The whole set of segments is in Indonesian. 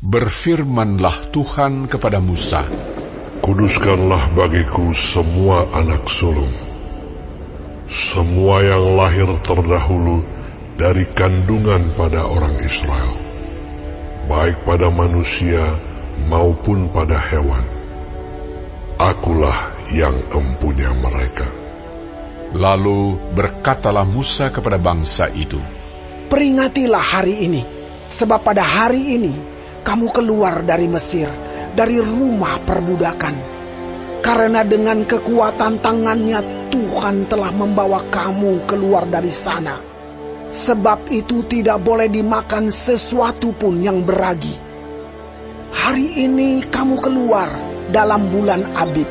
Berfirmanlah Tuhan kepada Musa, Kuduskanlah bagiku semua anak sulung, semua yang lahir terdahulu dari kandungan pada orang Israel, baik pada manusia maupun pada hewan. Akulah yang empunya mereka. Lalu berkatalah Musa kepada bangsa itu, Peringatilah hari ini, sebab pada hari ini kamu keluar dari Mesir, dari rumah perbudakan. Karena dengan kekuatan tangannya Tuhan telah membawa kamu keluar dari sana. Sebab itu tidak boleh dimakan sesuatu pun yang beragi. Hari ini kamu keluar dalam bulan Abib.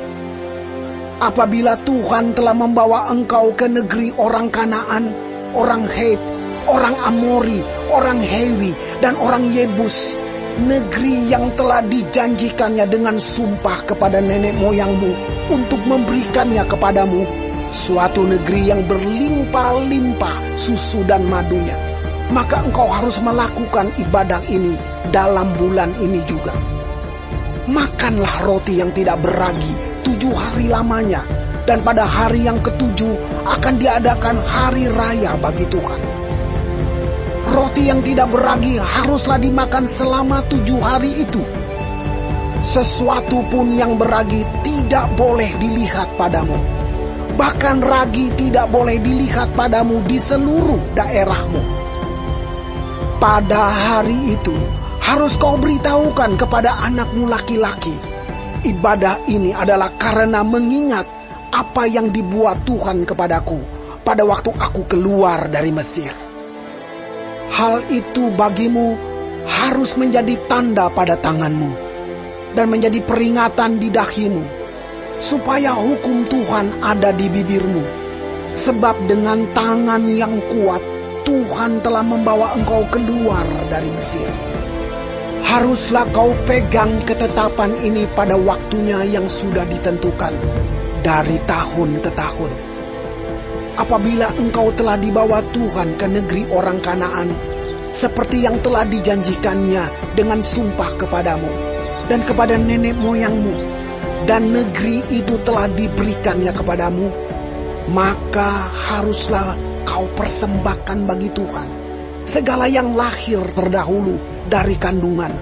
Apabila Tuhan telah membawa engkau ke negeri orang Kanaan, orang Het, orang Amori, orang Hewi, dan orang Yebus, negeri yang telah dijanjikannya dengan sumpah kepada nenek moyangmu untuk memberikannya kepadamu, suatu negeri yang berlimpah-limpah susu dan madunya, maka engkau harus melakukan ibadah ini dalam bulan ini juga. Makanlah roti yang tidak beragi 7 hari lamanya, dan pada hari yang ke-7 akan diadakan hari raya bagi Tuhan. Roti yang tidak beragi haruslah dimakan selama 7 hari itu. Sesuatu pun yang beragi tidak boleh dilihat padamu. Bahkan ragi tidak boleh dilihat padamu di seluruh daerahmu. Pada hari itu harus kau beritahukan kepada anakmu laki-laki. Ibadah ini adalah karena mengingat apa yang dibuat Tuhan kepadaku pada waktu aku keluar dari Mesir. Hal itu bagimu harus menjadi tanda pada tanganmu dan menjadi peringatan di dahimu, supaya hukum Tuhan ada di bibirmu. Sebab dengan tangan yang kuat Tuhan telah membawa engkau keluar dari Mesir. Haruslah kau pegang ketetapan ini pada waktunya yang sudah ditentukan, dari tahun ke tahun. Apabila engkau telah dibawa Tuhan ke negeri orang Kanaan, seperti yang telah dijanjikannya dengan sumpah kepadamu dan kepada nenek moyangmu, dan negeri itu telah diberikannya kepadamu, maka haruslah kau persembahkan bagi Tuhan segala yang lahir terdahulu dari kandungan.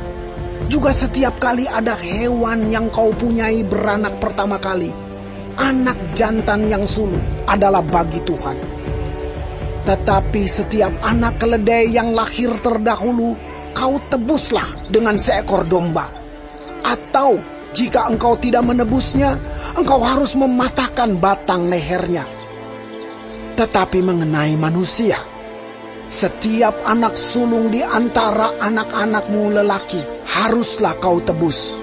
Juga setiap kali ada hewan yang kau punyai beranak pertama kali, anak jantan yang sulung adalah bagi Tuhan. Tetapi setiap anak keledai yang lahir terdahulu kau tebuslah dengan seekor domba. Atau jika engkau tidak menebusnya, engkau harus mematahkan batang lehernya. Tetapi mengenai manusia, setiap anak sulung di antara anak-anakmu lelaki haruslah kau tebus.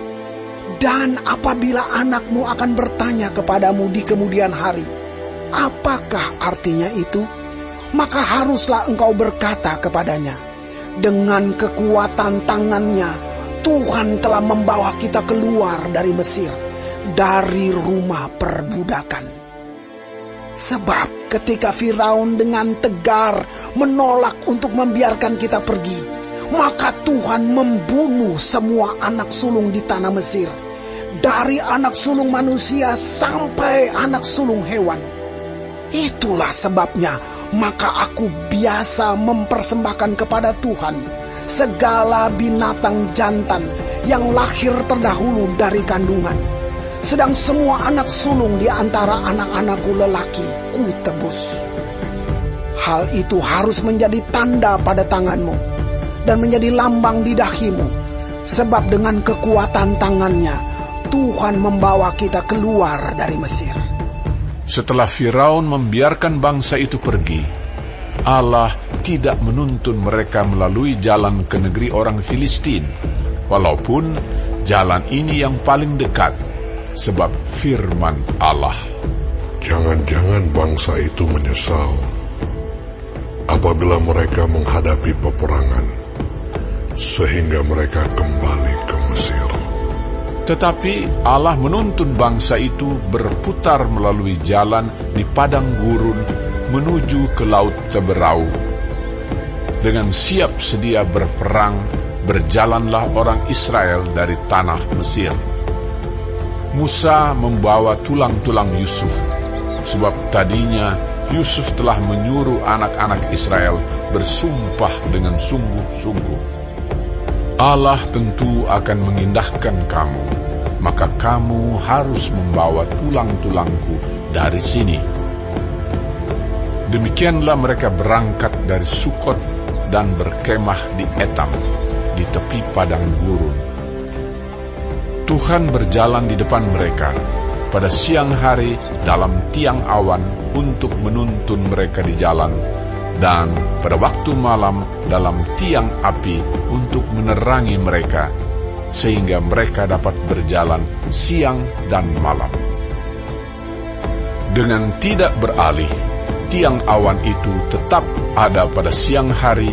Dan apabila anakmu akan bertanya kepadamu di kemudian hari, apakah artinya itu? Maka haruslah engkau berkata kepadanya, dengan kekuatan tangannya Tuhan telah membawa kita keluar dari Mesir, dari rumah perbudakan. Sebab ketika Firaun dengan tegar menolak untuk membiarkan kita pergi, maka Tuhan membunuh semua anak sulung di tanah Mesir, dari anak sulung manusia sampai anak sulung hewan. Itulah sebabnya maka aku biasa mempersembahkan kepada Tuhan segala binatang jantan yang lahir terdahulu dari kandungan. Sedang semua anak sulung di antara anak-anakku lelaki ku tebus. Hal itu harus menjadi tanda pada tanganmu dan menjadi lambang di dahimu, sebab dengan kekuatan tangannya Tuhan membawa kita keluar dari Mesir. Setelah Firaun membiarkan bangsa itu pergi, Allah tidak menuntun mereka melalui jalan ke negeri orang Filistin, walaupun jalan ini yang paling dekat, sebab firman Allah, Jangan-jangan bangsa itu menyesal apabila mereka menghadapi peperangan, sehingga mereka kembali ke Mesir. Tetapi Allah menuntun bangsa itu berputar melalui jalan di padang gurun menuju ke Laut Teberau, dengan siap sedia berperang berjalanlah orang Israel dari tanah Mesir. Musa membawa tulang-tulang Yusuf, sebab tadinya Yusuf telah menyuruh anak-anak Israel bersumpah dengan sungguh-sungguh. Allah tentu akan mengindahkan kamu, maka kamu harus membawa tulang-tulangku dari sini. Demikianlah mereka berangkat dari Sukot dan berkemah di Etam, di tepi padang gurun. Tuhan berjalan di depan mereka pada siang hari dalam tiang awan untuk menuntun mereka di jalan, dan pada waktu malam dalam tiang api untuk menerangi mereka, sehingga mereka dapat berjalan siang dan malam. Dengan tidak beralih, tiang awan itu tetap ada pada siang hari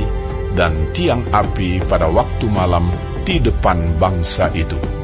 dan tiang api pada waktu malam di depan bangsa itu.